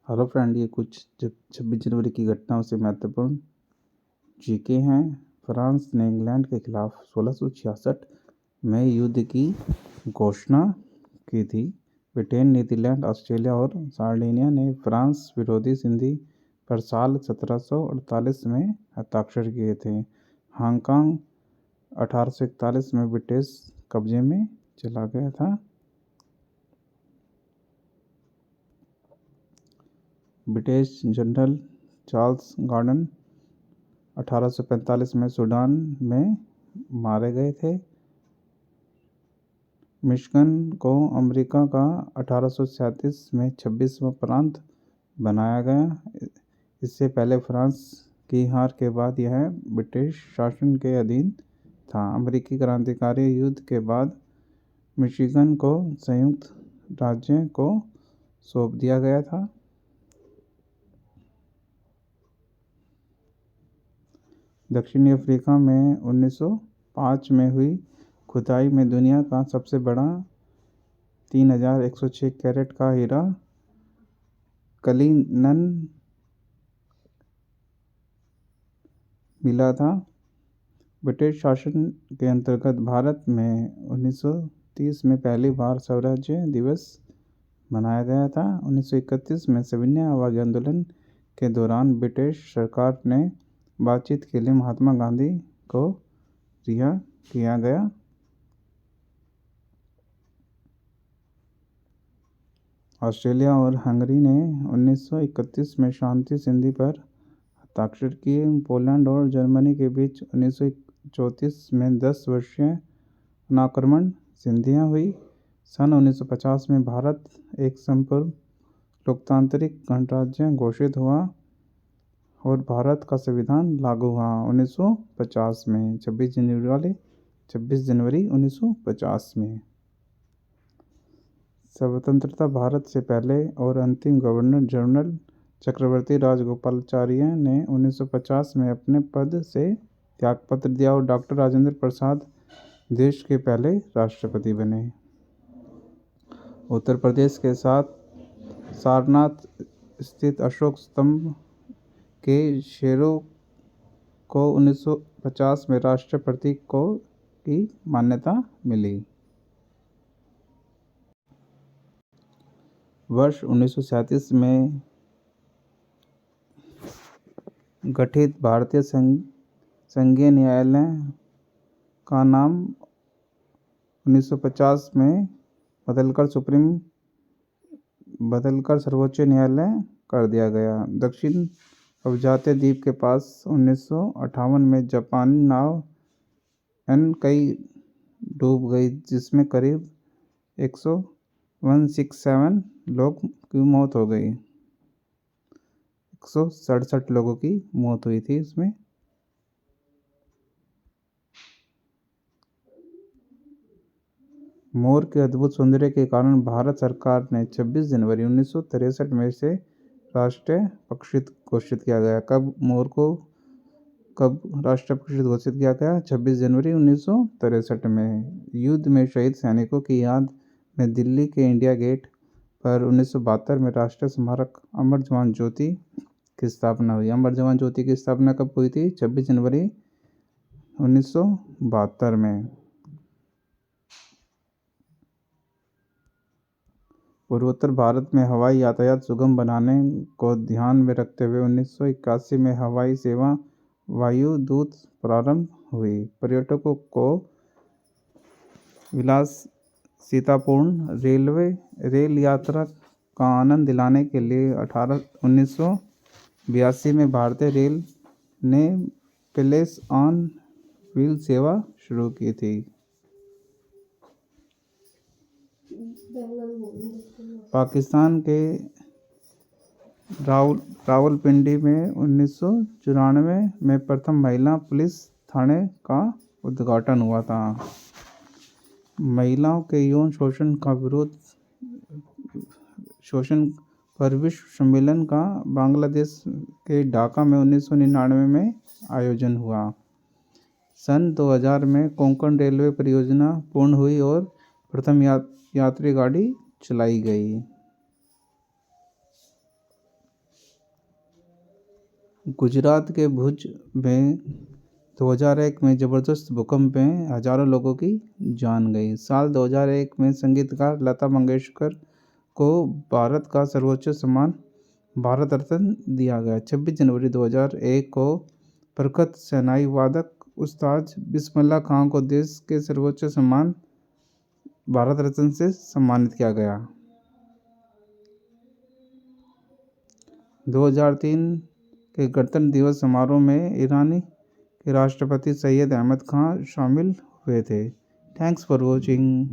Hello friend, ये कुछ 26 जनवरी की घटनाओं से महत्वपूर्ण जीके हैं। फ्रांस ने इंग्लैंड के खिलाफ 1666 में युद्ध की घोषणा की थी। ब्रिटेन, नीदरलैंड, ऑस्ट्रेलिया और सार्डिनिया ने फ्रांस विरोधी संधि पर साल 1748 में हस्ताक्षर किए थे। हांगकांग 1841 में ब्रिटिश कब्जे में चला गया था। ब्रिटिश जनरल चार्ल्स गॉर्डन 1845 में सूडान में मारे गए थे। मिशिगन को अमेरिका का 1837 में 26वां प्रांत बनाया गया। इससे पहले फ्रांस की हार के बाद यह ब्रिटिश शासन के अधीन था। अमेरिकी क्रांतिकारी युद्ध के बाद मिशिगन को संयुक्त राज्य को सौंप दिया गया था। दक्षिणी अफ्रीका में 1905 में हुई खुदाई में दुनिया का सबसे बड़ा 3106 कैरेट का हीरा कलिनन मिला था। ब्रिटिश शासन के अंतर्गत भारत में 1930 में पहली बार स्वराज्य दिवस मनाया गया था। 1931 में सविनय अवज्ञा आंदोलन के दौरान ब्रिटिश सरकार ने बातचीत के लिए महात्मा गांधी को रिहा किया गया। ऑस्ट्रेलिया और हंगरी ने 1931 में शांति संधि पर हस्ताक्षर किए। पोलैंड और जर्मनी के बीच 1934 में 10 वर्षीय अनाक्रमण संधियां हुई। सन 1950 में भारत एक संपूर्ण लोकतांत्रिक गणराज्य घोषित हुआ और भारत का संविधान लागू हुआ 1950 में 26 जनवरी 1950 में। स्वतंत्रता भारत से पहले और अंतिम गवर्नर जनरल चक्रवर्ती राजगोपालाचारी ने 1950 में अपने पद से त्यागपत्र दिया और डॉक्टर राजेंद्र प्रसाद देश के पहले राष्ट्रपति बने। उत्तर प्रदेश के साथ सारनाथ स्थित अशोक स्तंभ के शेरों को 1950 में राष्ट्रीय प्रतीक की मान्यता मिली। वर्ष 1937 में गठित भारतीय संघीय न्यायालय का नाम 1950 में बदलकर सर्वोच्च न्यायालय कर दिया गया। दक्षिण अवजाते द्वीप के पास 1958 में जापानी नाव एनकई डूब गई, जिसमें करीब 167 लोग की मौत हो गई। 167 लोगों की मौत हुई थी इसमें। मोर के अद्भुत सौंदर्य के कारण भारत सरकार ने 26 जनवरी 1963 में इसे राष्ट्रीय पक्षी घोषित किया गया। कब राष्ट्रीय पक्षी घोषित किया गया? 26 जनवरी 1963 में। युद्ध में शहीद सैनिकों की याद में दिल्ली के इंडिया गेट पर 1972 में राष्ट्रीय स्मारक अमर जवान ज्योति की स्थापना हुई। अमर जवान ज्योति की स्थापना कब हुई थी? 26 जनवरी 1972 में। पूर्वोत्तर भारत में हवाई यातायात सुगम बनाने को ध्यान में रखते हुए 1981 में हवाई सेवा वायुदूत प्रारंभ हुई। पर्यटकों को विलासितापूर्ण रेल यात्रा का आनंद दिलाने के लिए 1982 में भारतीय रेल ने पैलेस ऑन व्हील सेवा शुरू की थी। पाकिस्तान के रावलपिंडी में 1994 में प्रथम महिला पुलिस थाने का उद्घाटन हुआ था। महिलाओं के यौन शोषण पर विश्व सम्मेलन का बांग्लादेश के ढाका में 1999 में आयोजन हुआ। सन 2000 में कोंकण रेलवे परियोजना पूर्ण हुई और प्रथम यात्री गाड़ी चलाई गई। गुजरात के भुज में 2001 में ज़बरदस्त भूकंप में हज़ारों लोगों की जान गई। साल 2001 में संगीतकार लता मंगेशकर को भारत का सर्वोच्च सम्मान भारत रत्न दिया गया। 26 जनवरी 2001 को प्रख्यात शहनाई वादक उस्ताद बिस्मिल्लाह खां को देश के सर्वोच्च सम्मान भारत रत्न से सम्मानित किया गया। 2003 के गणतंत्र दिवस समारोह में ईरानी के राष्ट्रपति सैयद अहमद खान शामिल हुए थे। Thanks for watching.